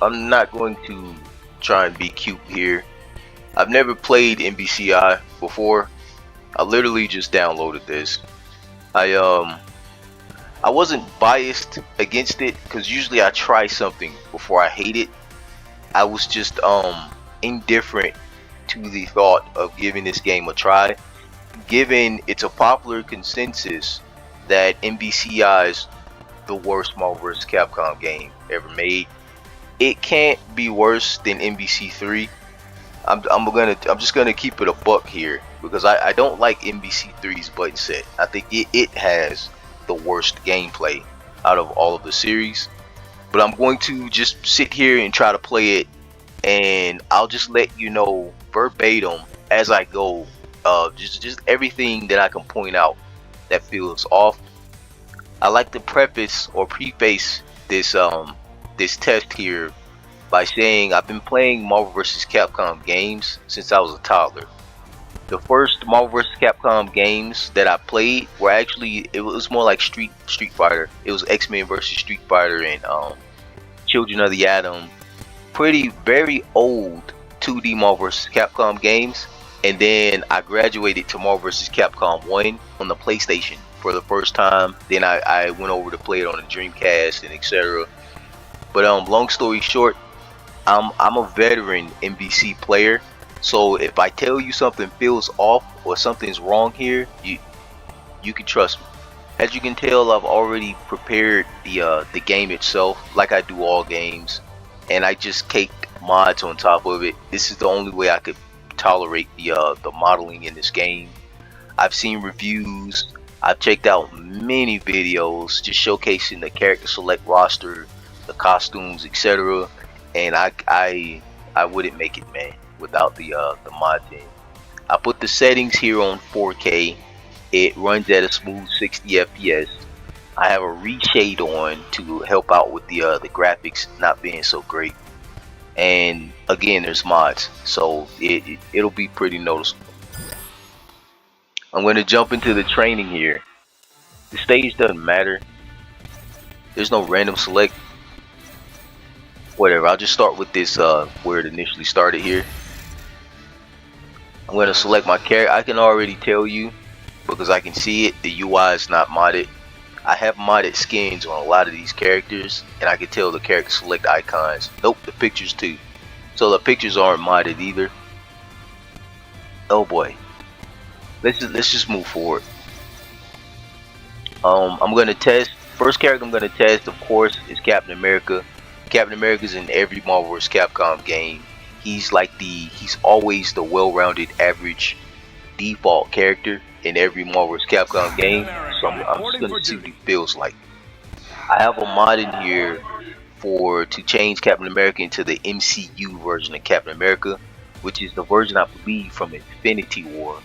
I'm not going to try and be cute here. I've never played MvCI before. I literally just downloaded this. I I wasn't biased against it because usually I try something before I hate it. I was just indifferent to the thought of giving this game a try, given it's a popular consensus that MvCI is the worst Marvel vs. Capcom game ever made. It can't be worse than MvC3. I'm just gonna keep it a buck here because I don't like MvC3's button set. I think it has the worst gameplay out of all of the series. But I'm going to just sit here and try to play it, and I'll just let you know verbatim as I go. Just everything that I can point out that feels off. I like to preface or preface this test here by saying I've been playing Marvel vs. Capcom games since I was a toddler. The first Marvel vs. Capcom games that I played were actually, it was more like Street Fighter. It was X-Men vs. Street Fighter and Children of the Atom. Very old 2D Marvel vs. Capcom games. And then I graduated to Marvel vs. Capcom 1 on the PlayStation for the first time. Then I went over to play it on the Dreamcast and etc. But long story short, I'm a veteran MvC player, so if I tell you something feels off or something's wrong here, you can trust me. As you can tell, I've already prepared the game itself, like I do all games, and I just cake mods on top of it. This is the only way I could tolerate the modeling in this game. I've seen reviews, I've checked out many videos just showcasing the character select roster, the costumes, etc. And I wouldn't make it, man, without the mod team. I put the settings here on 4K. It runs at a smooth 60 FPS. I have a reshade on to help out with the graphics not being so great. And again, there's mods, so it'll be pretty noticeable. I'm going to jump into the training here. The stage doesn't matter. There's no random select. Whatever, I'll just start with this where it initially started here. I'm going to select my character. I can already tell you because I can see it, the UI is not modded. I have modded skins on a lot of these characters, and I can tell the character select icons. Nope, the pictures too. So the pictures aren't modded either. Oh boy, let's just move forward. I'm going to test. First character I'm going to test, of course, is Captain America. Captain America's in every Marvel vs. Capcom game. He's always the well-rounded average default character in every Marvel vs. Capcom game. So I'm just gonna see what he feels like. I have a mod in here to change Captain America into the MCU version of Captain America, which is the version I believe from Infinity War.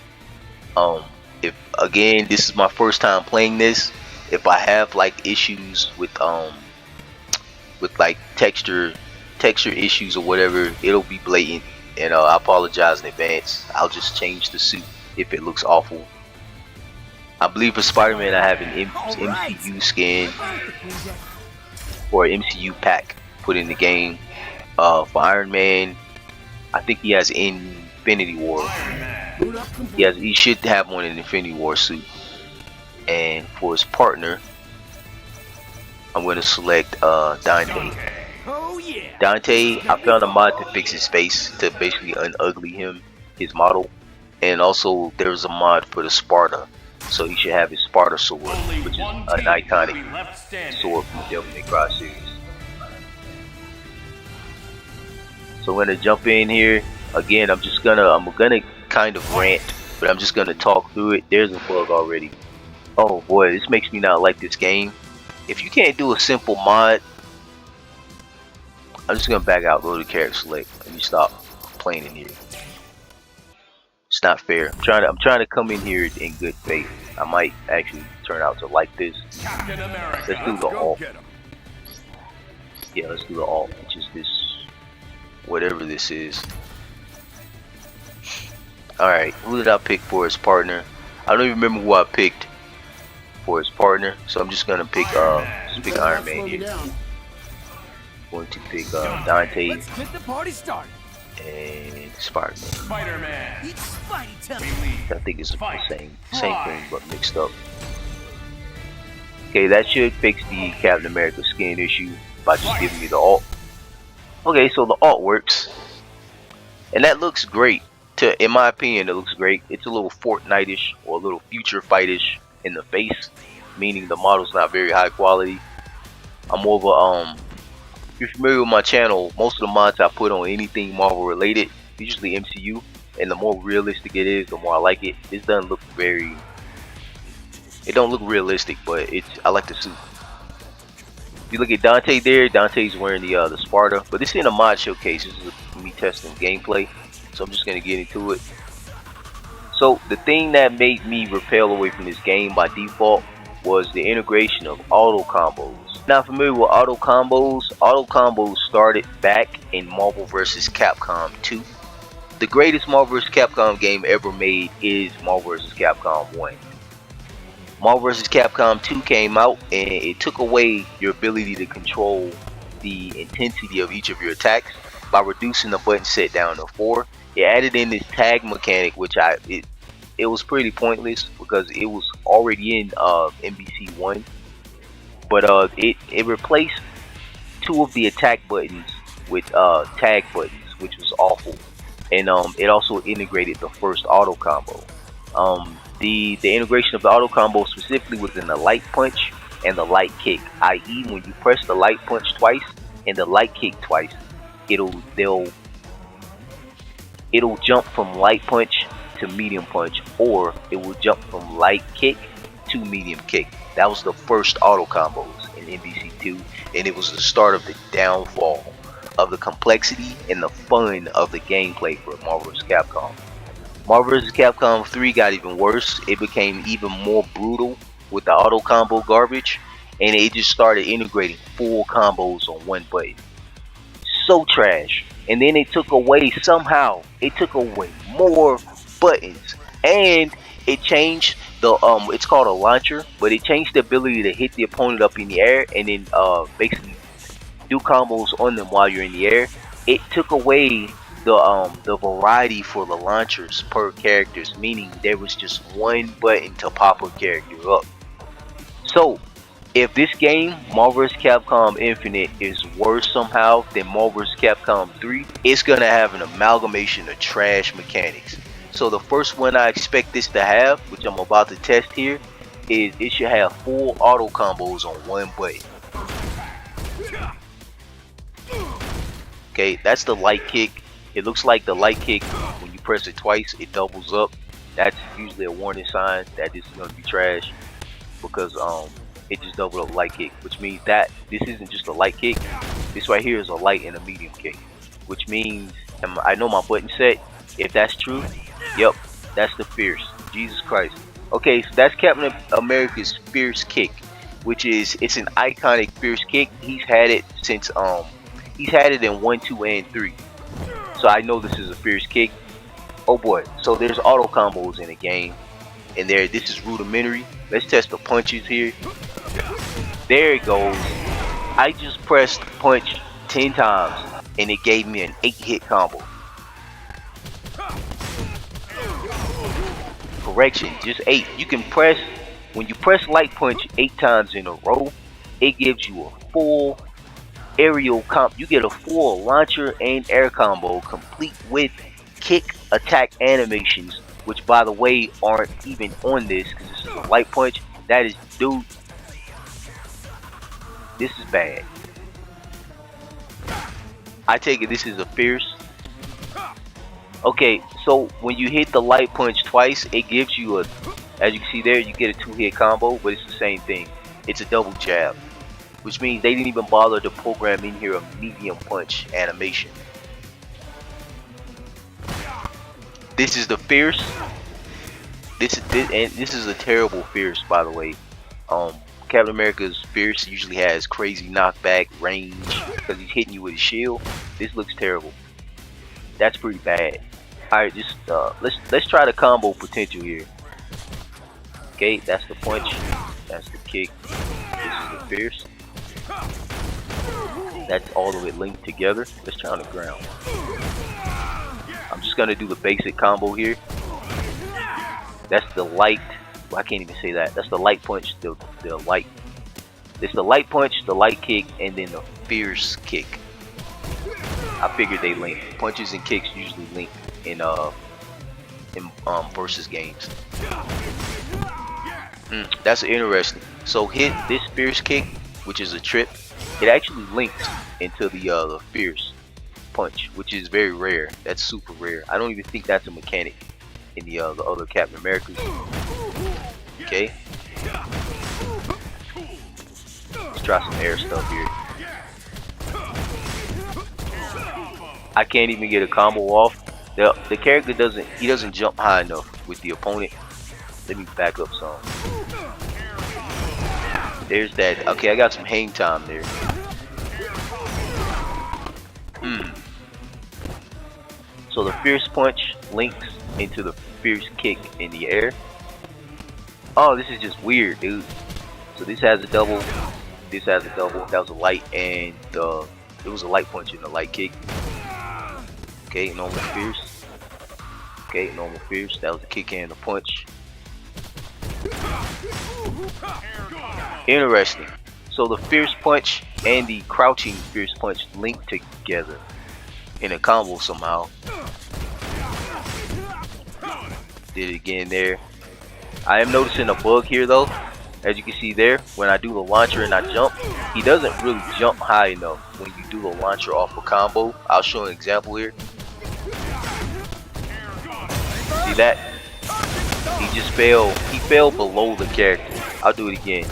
If again, this is my first time playing this. If I have like issues with like texture issues or whatever, it'll be blatant, and I apologize in advance. I'll just change the suit if it looks awful. I believe for Spider-Man I have an MCU skin or MCU pack put in the game. For Iron Man, I think he has Infinity War. He should have one in Infinity War suit. And for his partner, I'm going to select Dante. Dante, I found a mod to fix his face, to basically unugly him, his model. And also there's a mod for the Sparta, so he should have his Sparta sword, which is an iconic sword from the Devil May Cry series. So I'm gonna jump in here. Again, I'm gonna kind of rant, but I'm just gonna talk through it. There's a bug already. Oh boy, this makes me not like this game. If you can't do a simple mod, I'm just gonna back out, go to character select. Let me stop playing in here. It's not fair. I'm trying to come in here in good faith. I might actually turn out to like this. Let's do the alt. Yeah, let's do the alt, which is this, whatever this is. Alright, who did I pick for his partner? I don't even remember who I picked for his partner, so I'm just gonna pick Iron Man here. Going to pick Dante Let's get the party started. and Spider-Man. Spider-Man. Each Spidey tell me. I think it's the same thing but mixed up. Okay, that should fix the Captain America skin issue by just giving me the alt. Okay, so the alt works, and that looks great. In my opinion, it looks great. It's a little Fortnite-ish or a little future fight-ish in the face, meaning the model's not very high quality. I'm more of a if you're familiar with my channel, most of the mods I put on anything Marvel related, usually MCU, and the more realistic it is, the more I like it. This doesn't look it don't look realistic, but I like the suit. If you look at Dante there, Dante's wearing the Sparta, but this ain't a mod showcase. This is me testing gameplay, so I'm just gonna get into it. So the thing that made me repel away from this game by default was the integration of auto combos. Not familiar with auto combos? Auto combos started back in Marvel vs. Capcom 2. The greatest Marvel vs. Capcom game ever made is Marvel vs. Capcom 1. Marvel vs. Capcom 2 came out and it took away your ability to control the intensity of each of your attacks by reducing the button set down to 4. It added in this tag mechanic, which it was pretty pointless because it was already in MvCI, but it replaced 2 of the attack buttons with tag buttons, which was awful, and it also integrated the first auto combo. The integration of the auto combo specifically was in the light punch and the light kick, i.e. when you press the light punch twice and the light kick twice, it'll jump from light punch to medium punch, or it will jump from light kick to medium kick. That was the first auto combos in MvC2, and it was the start of the downfall of the complexity and the fun of the gameplay for Marvel vs. Capcom. Marvel vs. Capcom 3 got even worse. It became even more brutal with the auto combo garbage, and it just started integrating full combos on one button. So trash. And then it took away more buttons, and it changed the it's called a launcher, but it changed the ability to hit the opponent up in the air and then basically do combos on them while you're in the air. It took away the variety for the launchers per characters, meaning there was just one button to pop a character up. So if this game, Marvel vs. Capcom Infinite, is worse somehow than Marvel vs. Capcom 3, it's gonna have an amalgamation of trash mechanics. So the first one I expect this to have, which I'm about to test here, is it should have full auto combos on one button. Okay, that's the light kick. It looks like the light kick, when you press it twice, it doubles up. That's usually a warning sign that this is going to be trash, because it just doubled up light kick, which means that this isn't just a light kick. This right here is a light and a medium kick, which means, and I know my button set, if that's true, yep, that's the fierce. Jesus Christ. Okay, so that's Captain America's fierce kick, which is, it's an iconic fierce kick. He's had it since he's had it in 1, 2, and 3. So I know this is a fierce kick. Oh boy, so there's auto combos in the game, and this is rudimentary. Let's test the punches here. There it goes. I just pressed punch 10 times and it gave me an 8-hit combo. Correction, just 8. You can press, when you press light punch 8 times in a row, it gives you a full aerial comp. You get a full launcher and air combo complete with kick attack animations, which by the way aren't even on this because this is a light punch. That is, dude, this is bad. I take it this is a fierce. Okay, so when you hit the light punch twice, it gives you as you can see there, you get a 2-hit combo, but it's the same thing. It's a double jab, which means they didn't even bother to program in here a medium punch animation. This is the fierce. This is a terrible fierce, by the way. Captain America's fierce usually has crazy knockback range because he's hitting you with his shield. This looks terrible. That's pretty bad. Alright, just let's try the combo potential here. Okay, that's the punch. That's the kick. This is the fierce. That's all of it linked together. Let's try on the ground. I'm just gonna do the basic combo here. That's the light. Well, I can't even say that. That's the light punch. The light. It's the light punch, the light kick, and then the fierce kick. I figured they link. Punches and kicks usually link in versus games. That's interesting. So hit this fierce kick, which is a trip. It actually links into the fierce punch, which is very rare. That's super rare. I don't even think that's a mechanic in the other Captain Americas. Okay. Let's try some air stuff here. I can't even get a combo off. The character doesn't jump high enough with the opponent. Let me back up some. There's that. Okay, I got some hang time there. So the fierce punch links into the fierce kick in the air. Oh, this is just weird, dude. So this has a double. This has a double. That was a light, and it was a light punch and a light kick. Okay, normal fierce. Okay, normal fierce. That was a kick and a punch. Interesting. So the fierce punch and the crouching fierce punch link together in a combo somehow. Did it again there. I am noticing a bug here though. As you can see there, when I do the launcher and I jump, he doesn't really jump high enough when you do the launcher off a combo. I'll show an example here. See that? He just fell. He fell below the character. I'll do it again.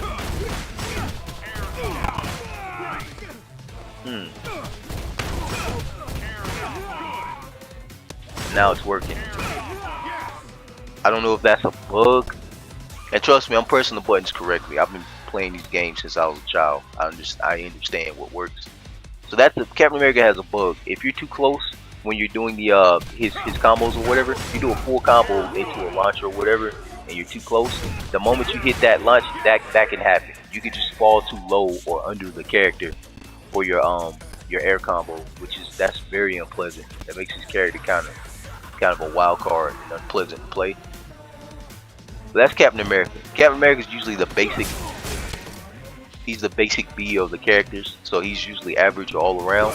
Now it's working. I don't know if that's a bug. And trust me, I'm pressing the buttons correctly. I've been playing these games since I was a child. I understand what works. So that's the Captain America has a bug. If you're too close when you're doing the his combos or whatever, if you do a full combo into a launcher or whatever, and you're too close, the moment you hit that launch, that can happen. You can just fall too low or under the character for your air combo, that's very unpleasant. That makes his character kind of a wild card and unpleasant to play. But that's Captain America. Captain America is usually the basic. He's the basic B of the characters, so he's usually average all around.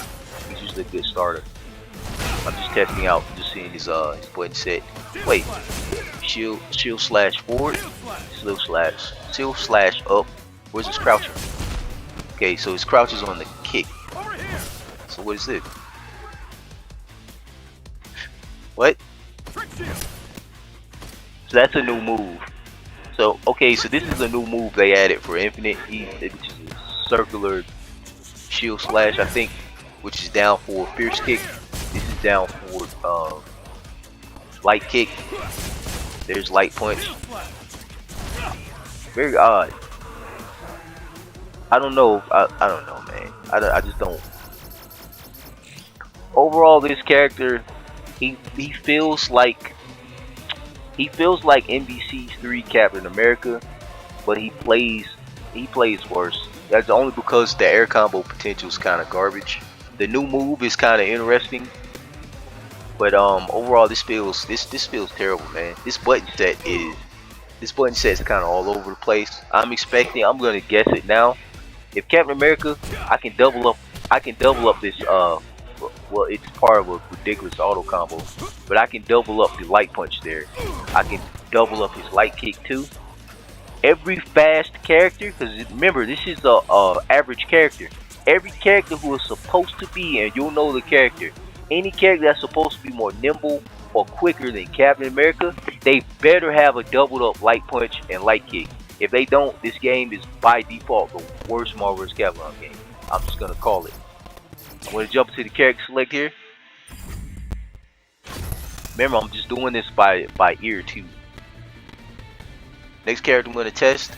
He's usually a good starter. I'm just testing out, just seeing his button set. Wait, shield slash forward, shield slash up. Where's his croucher? Okay, so his crouch is on the kick. So what is it? What? So that's a new move. So okay, so this is a new move they added for Infinite, which is a circular shield slash, I think, which is down for fierce kick. This is down for light kick. There's light punch. Very odd. I don't know. I don't know, man. I just don't. Overall, this character, he feels like MvC's 3 Captain America, but he plays worse. That's only because the air combo potential is kind of garbage. The new move is kind of interesting, but overall this feels terrible, man. This button set is kind of all over the place. I'm gonna guess it now. If Captain America, I can double up this well, it's part of a ridiculous auto combo, but I can double up the light punch there. I can double up his light kick too. Every fast character, because remember, this is a average character. Every character who is supposed to be, and you'll know the character, any character that's supposed to be more nimble or quicker than Captain America, they better have a doubled up light punch and light kick. If they don't, this game is by default the worst Marvel vs. Capcom game. I'm just gonna call it. I'm going to jump into the character select here. Remember, I'm just doing this by ear too. Next character I'm going to test.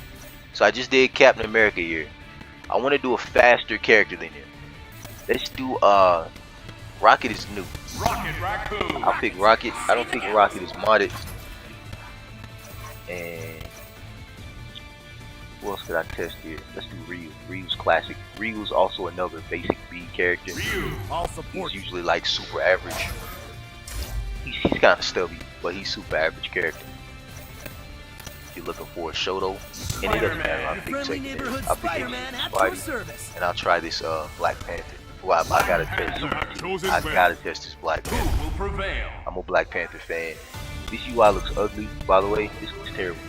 So I just did Captain America here. I want to do a faster character than him. Let's do Rocket is new. Rocket Raccoon. I'll pick Rocket. I don't think Rocket is modded. And What else could I test here? Let's do Ryu. Ryu's classic. Ryu's also another basic B character. I'll He's support you. usually like super average. He's kind of stubby, but he's super average character. If you're looking for a Shoto, and it doesn't matter how big Friendly second is. neighborhood I'll pick Spider-Man at your Spidey, service. and I'll try this Black Panther. Well, I gotta test I gotta test this Black Panther. Who will prevail? I'm a Black Panther fan. This UI looks ugly, by the way. This looks terrible.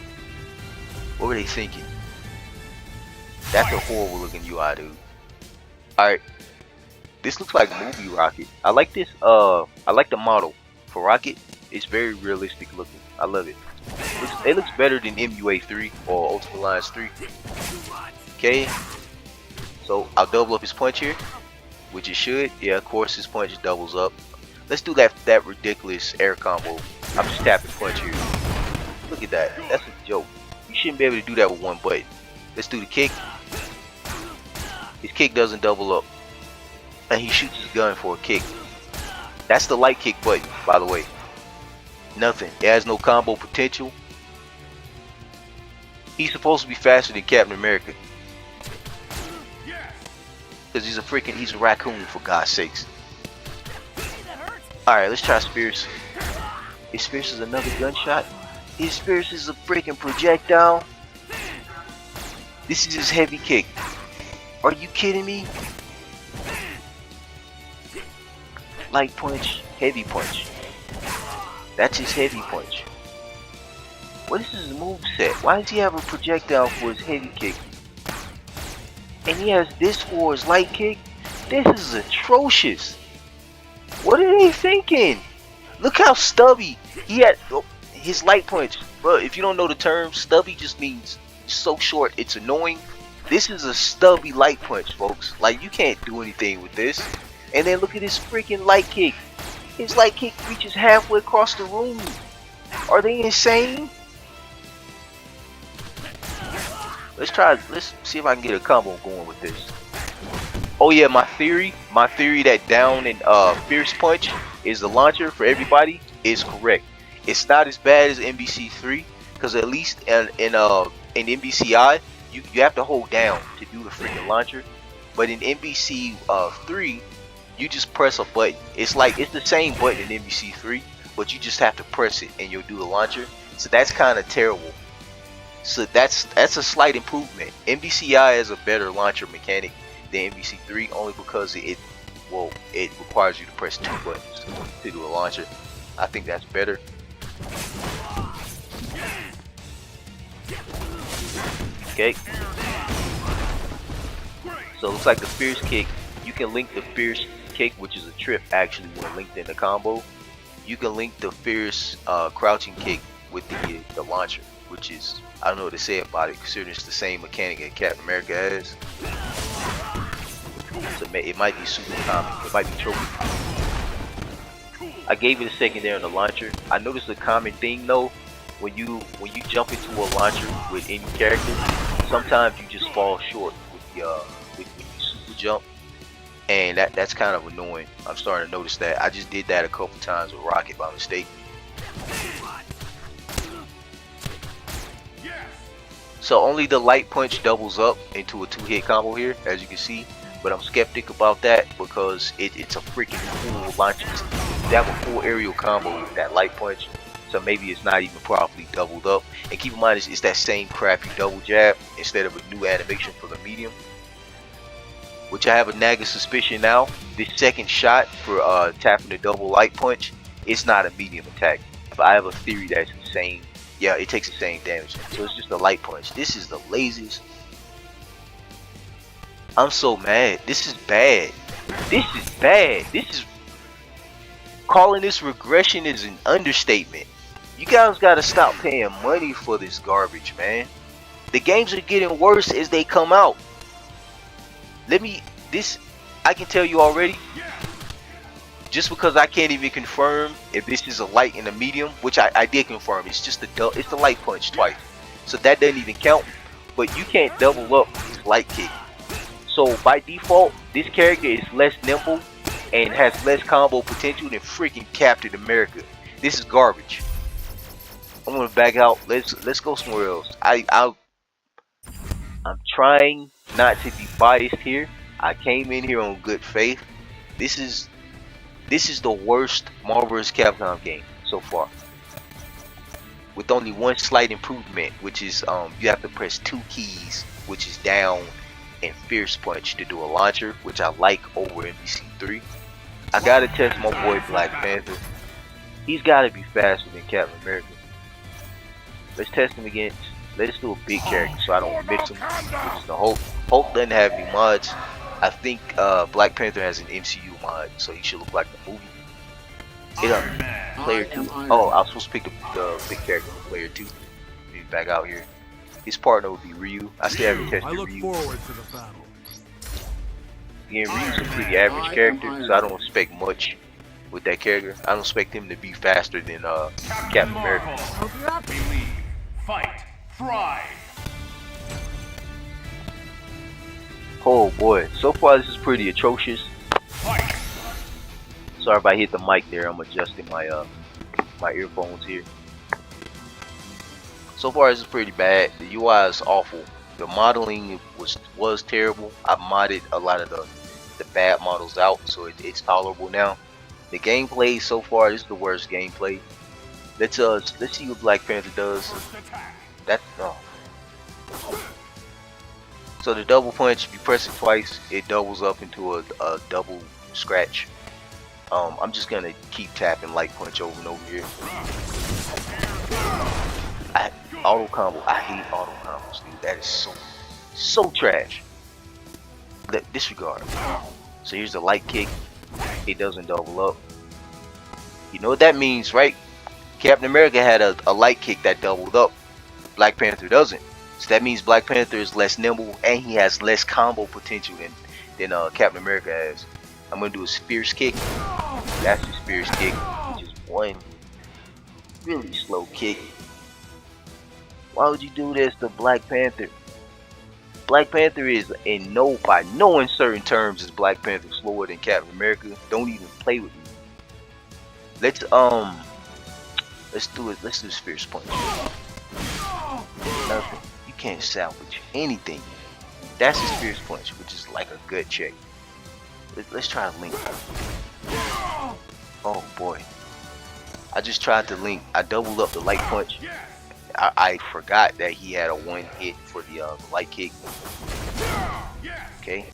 What were they thinking? That's a horrible looking UI, dude. Alright. This looks like movie Rocket. I like this, I like the model for Rocket. It's very realistic looking. I love it. It looks better than MUA 3 or Ultimate Alliance 3. Okay. So I'll double up his punch here, which it should. Yeah, of course his punch doubles up. Let's do that ridiculous air combo. I'm just tapping punch here. Look at that. That's a joke. You shouldn't be able to do that with one button. Let's do the kick. His kick doesn't double up. And he shoots his gun for a kick. That's the light kick button, by the way. Nothing. It has no combo potential. He's supposed to be faster than Captain America. Because he's a raccoon, for God's sakes. Alright, let's try Spears. His Spears is another gunshot. His Spears is a freaking projectile. This is his heavy kick. Are you kidding me? Light punch, heavy punch. That's his heavy punch. What is his moveset? Why does he have a projectile for his heavy kick? And he has this for his light kick? This is atrocious. What are they thinking? Look how stubby he had. Oh, his light punch. Bro, if you don't know the term, stubby just means so short it's annoying. This is a stubby light punch, folks. Like, you can't do anything with this. And then look at his freaking light kick. His light kick reaches halfway across the room. Are they insane? Let's see if I can get a combo going with this. Oh yeah, my theory that down and fierce punch is the launcher for everybody is correct. It's not as bad as MvC 3, because at least in MvCI you have to hold down to do the freaking launcher, but in MvC 3 you just press a button. It's the same button in MvC 3, but you just have to press it and you'll do the launcher. So that's kind of terrible. So that's a slight improvement. MvCI has a better launcher mechanic than MvC 3, only because it requires you to press 2 buttons to do a launcher. I think that's better. Okay. So it looks like the fierce kick. You can link the fierce kick, which is a trip actually when linked in the combo. You can link the fierce crouching kick with the launcher, which is, I don't know what to say about it, considering it's the same mechanic that Captain America has. So it might be super common. It might be trophy. I gave it a second there on the launcher. I noticed a common thing though, when you jump into a launcher with any character, sometimes you just fall short with the super jump, and that's kind of annoying. I'm starting to notice that. I just did that a couple times with Rocket by mistake. So only the light punch doubles up into a 2-hit combo here, as you can see. But I'm skeptic about that because it's a freaking cool launcher. They have a full aerial combo with that light punch, so maybe it's not even properly doubled up. And keep in mind, it's that same crappy double jab instead of a new animation for the medium, which I have a nagging suspicion now. This second shot for tapping the double light punch, it's not a medium attack. But I have a theory that it's the same. Yeah, it takes the same damage, so it's just a light punch. This is the laziest. I'm so mad. This is bad. This is bad. This is, calling this regression is an understatement. You guys gotta stop paying money for this garbage, man. The games are getting worse as they come out. I can tell you already, just because I can't even confirm if this is a light and a medium, which I did confirm. It's just it's the light punch twice, so that doesn't even count. But you can't double up this light kick. So by default, this character is less nimble and has less combo potential than freaking Captain America. This is garbage. I'm gonna back out. Let's go somewhere else. I'm trying not to be biased here. I came in here on good faith. This is the worst Marvel vs. Capcom game so far, with only one slight improvement, which is you have to press 2 keys, which is down and Fierce Punch to do a launcher, which I like over MvC3. I gotta test my boy Black Panther. He's gotta be faster than Captain America. Let's test him against. Let's do a big character so I don't mix him. Which is the Hulk. Hulk doesn't have any mods. I think Black Panther has an MCU mod, so he should look like the movie. Player 2. Oh, I was supposed to pick the big character for player 2. Maybe back out here. His partner would be Ryu. I still haven't tested Ryu. I look forward to the battle. Again, Ryu's a pretty average character, so I don't expect much with that character. I don't expect him to be faster than Captain America. Believe, fight, thrive. Oh boy, so far this is pretty atrocious. Fight. Sorry if I hit the mic there. I'm adjusting my my earphones here. So far this is pretty bad. The UI is awful. The modeling was terrible. I modded a lot of the bad models out, so it's tolerable now. The gameplay so far is the worst gameplay. Let's see what Black Panther does. So the double punch, if you press it twice, it doubles up into a double scratch. I'm just gonna keep tapping light punch over and over here. Auto combo. I hate auto combos, dude. That is so trash. Disregard. So here's the light kick. It doesn't double up. You know what that means, right? Captain America had a light kick that doubled up. Black Panther doesn't. So that means Black Panther is less nimble and he has less combo potential than Captain America has. I'm gonna do a Fierce kick. That's his Fierce kick, which is one really slow kick. Why would you do this to Black Panther? Black Panther is by no uncertain terms is Black Panther slower than Captain America. Don't even play with me. Let's do it. Let's do Fierce punch. Nothing. You can't salvage anything. That's his Fierce punch, which is like a gut check. Let's try to link. Oh boy. I just tried to link. I doubled up the light punch. I forgot that he had a one hit for the light kick. Okay.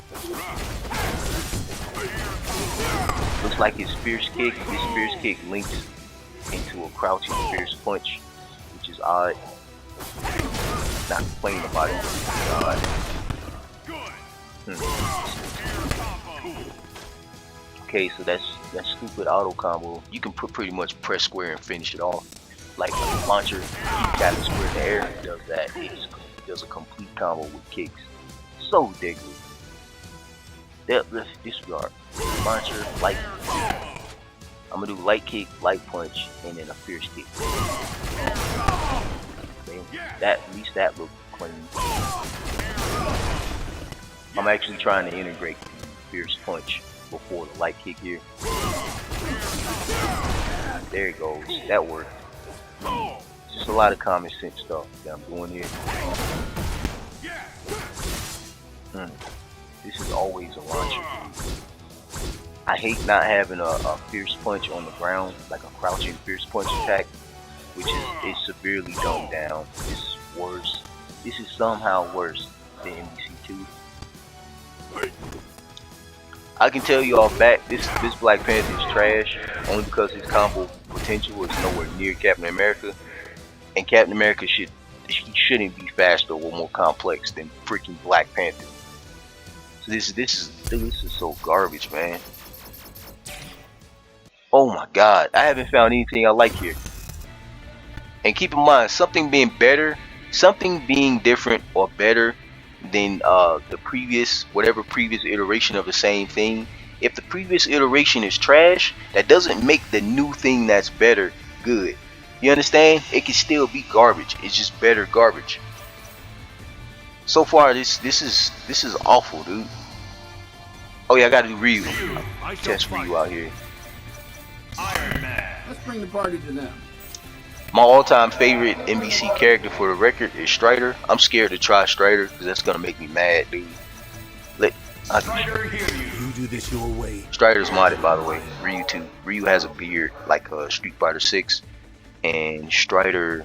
Looks like his Fierce kick. His Fierce kick links into a crouching Fierce punch, which is odd. Not complaining about it. Okay, so that's stupid auto combo. You can pretty much press square and finish it off. Like a launcher, you tap the square in the air, it does that. It does a complete combo with kicks. So ridiculous. Let's disregard. Launcher, light. I'm gonna do light kick, light punch, and then a Fierce kick. Okay. At least that looked clean. I'm actually trying to integrate the Fierce punch before the light kick here. There it goes. That worked. Just a lot of common sense stuff that I'm doing here. This is always a launcher. I hate not having a Fierce punch on the ground, like a crouching Fierce punch attack, which is severely dumbed down. This is worse. This is somehow worse than MvC2. I can tell you off bat, this Black Panther is trash, only because his combo potential is nowhere near Captain America, and Captain America shouldn't be faster or more complex than freaking Black Panther. So this is so garbage, man. Oh my God, I haven't found anything I like here. And keep in mind, something being different or better than the previous iteration of the same thing. If the previous iteration is trash, that doesn't make the new thing that's better good. You understand? It can still be garbage. It's just better garbage. So far, this is awful, dude. Oh yeah, I gotta do Ryu. Test Ryu out here. Iron Man. Let's bring the party to them. My all-time favorite MvC character for the record is Strider. I'm scared to try Strider because that's gonna make me mad, dude. Strider, hear you. You do this your way. Strider's modded, by the way. Ryu too. Ryu has a beard like Street Fighter 6, and Strider,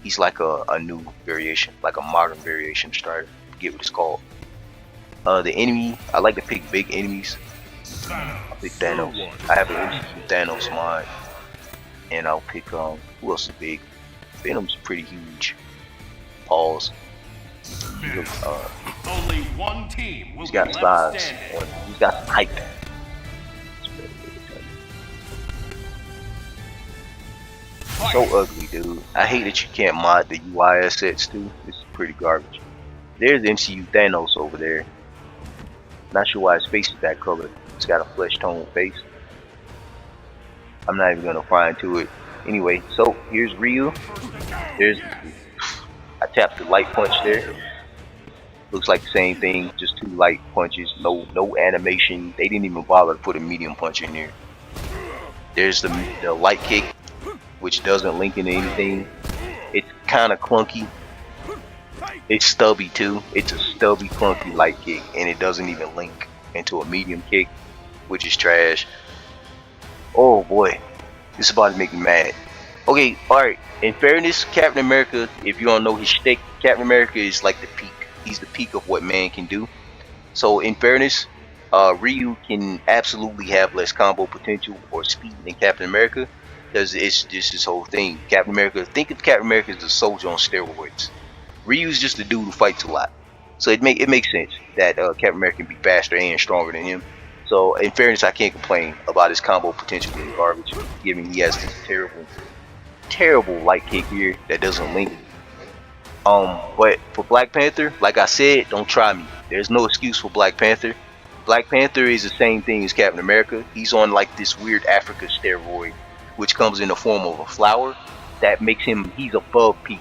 he's like a new variation, like a modern variation of Strider. I forget what it's called. The enemy, I like to pick big enemies. I'll pick Thanos. I have an MCU Thanos mod, and I'll pick who else is big? Venom's pretty huge. Pause. Only one team will He's got be size. left standing. He's got some height. So ugly, dude. I hate that you can't mod the UI assets too. This is pretty garbage. There's MCU Thanos over there. Not sure why his face is that color. It's got a flesh tone face. I'm not even gonna pry into it. Anyway, so here's Ryu. I tapped the light punch there. Looks like the same thing, just 2 light punches. No animation. They didn't even bother to put a medium punch in there. There's the light kick, which doesn't link into anything. It's kind of clunky. It's stubby too. It's a stubby, clunky light kick, and it doesn't even link into a medium kick, which is trash. Oh boy, this is about to make me mad. Okay, alright. In fairness, Captain America, if you don't know his shtick, Captain America is like the peak. He's the peak of what man can do. So in fairness, Ryu can absolutely have less combo potential or speed than Captain America, because it's just his whole thing. Captain America, think of Captain America as a soldier on steroids. Ryu's just a dude who fights a lot. So it makes sense that Captain America can be faster and stronger than him. So in fairness, I can't complain about his combo potential being garbage, given he has this terrible light kick here that doesn't link. But for Black Panther, like I said, don't try me. There's no excuse for Black Panther. Black Panther is the same thing as Captain America. He's on like this weird Africa steroid, which comes in the form of a flower that makes him, he's above peak.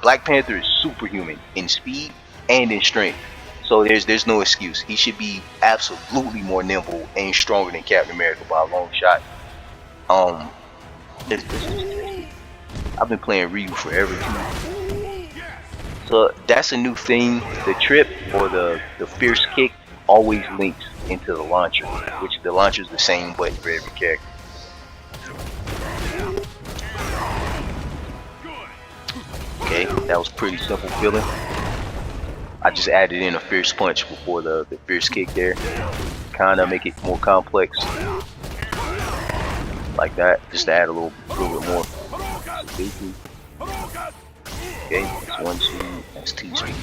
Black Panther is superhuman in speed and in strength. So there's no excuse. He should be absolutely more nimble and stronger than Captain America by a long shot. I've been playing Ryu forever too. So that's a new thing. The trip or the fierce kick always links into the launcher, which the launcher is the same button for every character. Okay, that was pretty simple feeling. I just added in a fierce punch before the fierce kick there. Kinda make it more complex. Like that, just to add a little bit more. Okay, that's 1 speed, that's 2 speed.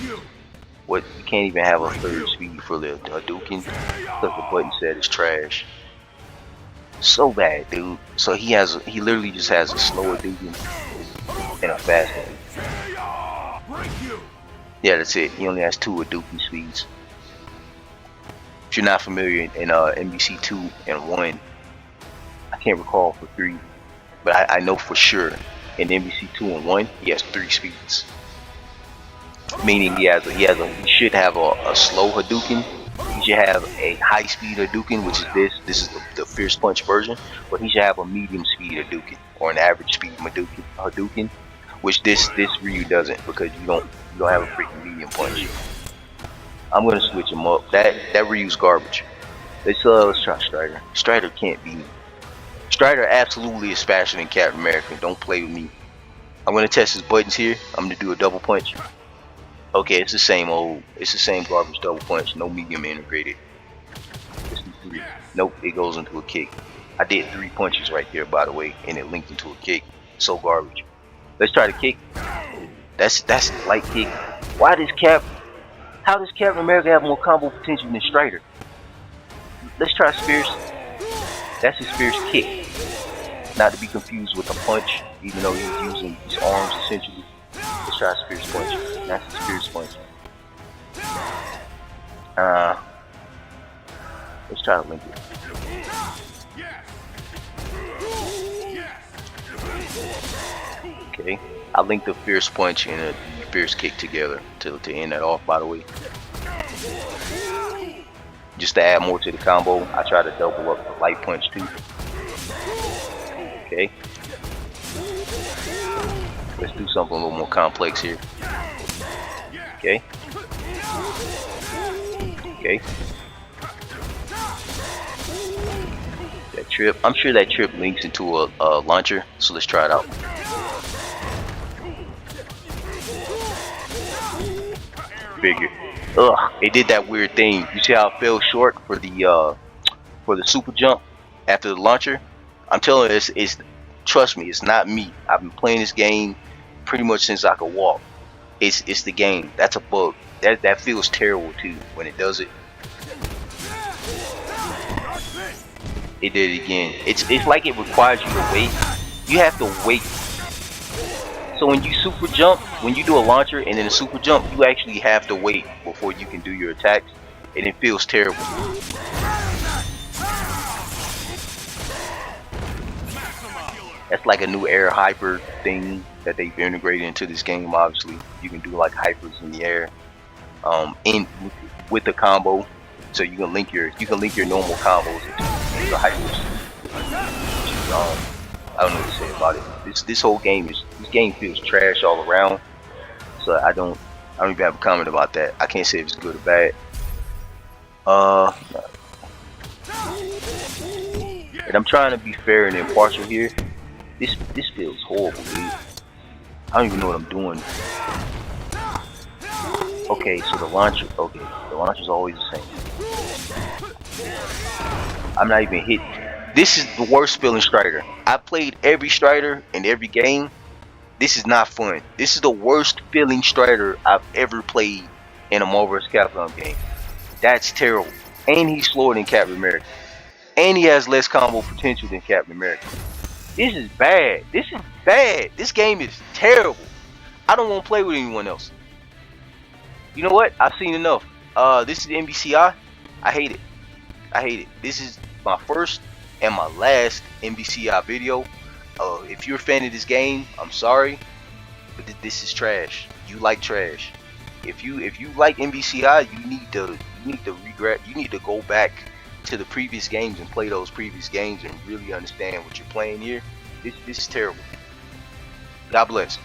What, you can't even have a 3rd speed for the Hadouken because the button set is trash. So bad, dude. So he literally just has a slow Hadouken and a fast one. Yeah, that's it. He only has 2 Hadouken speeds. If you're not familiar, in MvC 2 and 1, I can't recall for 3, but I know for sure in MvC 2 and 1 he has 3 speeds. Meaning he should have a slow Hadouken. He should have a high speed Hadouken, which is this is the fierce punch version, but he should have a medium speed Hadouken or an average speed Hadouken, which this Ryu doesn't, because you don't have a freaking medium punch. I'm gonna switch him up. That Ryu's garbage. Let's try Strider. Strider can't beat me. Strider absolutely is faster than Captain America. Don't play with me. I'm gonna test his buttons here. I'm gonna do a double punch. Okay, it's the same garbage double punch. No medium integrated. Let's do 3. Nope, it goes into a kick. I did 3 punches right there, by the way, and it linked into a kick. So garbage. Let's try the kick. That's light kick. How does Captain America have more combo potential than Strider? Let's try Spears. That's his Spears kick. Not to be confused with a punch, even though he's using his arms essentially. Let's try Spears punch. That's his Spears punch. Let's try to link it. Okay, I linked the fierce punch and a fierce kick together to end that off, by the way. Just to add more to the combo, I try to double up the light punch too. Okay. Let's do something a little more complex here. Okay. Okay. That trip. I'm sure that trip links into a launcher, so let's try it out. Figure. Ugh, it did that weird thing. You see how it fell short for the super jump after the launcher? I'm telling you, it's trust me, it's not me. I've been playing this game pretty much since I could walk. It's the game. That's a bug. That feels terrible too when it does it. It did it again. It's like it requires you to wait. You have to wait. So when you super jump, when you do a launcher and then a super jump, you actually have to wait before you can do your attacks, and it feels terrible. That's like a new air hyper thing that they've integrated into this game. Obviously, you can do like hypers in the air, with the combo. So you can link your normal combos into the hypers. I don't know what to say about it. This whole game feels trash all around. So I don't even have a comment about that. I can't say if it's good or bad. And I'm trying to be fair and impartial here. This feels horrible, dude. I don't even know what I'm doing. Okay, so the launcher's always the same. I'm not even hit. This is the worst feeling Strider. I played every Strider in every game. This is not fun. This is the worst feeling Strider I've ever played in a Marvel vs. Capcom game. That's terrible. And he's slower than Captain America. And he has less combo potential than Captain America. This is bad. This is bad. This game is terrible. I don't want to play with anyone else. You know what? I've seen enough. This is MvCI. I hate it. I hate it. This is my first and my last MvCI video. If you're a fan of this game, I'm sorry, but this is trash. You like trash. If you like MvCI, you need to go back to the previous games and play those previous games and really understand what you're playing here. This is terrible. God bless.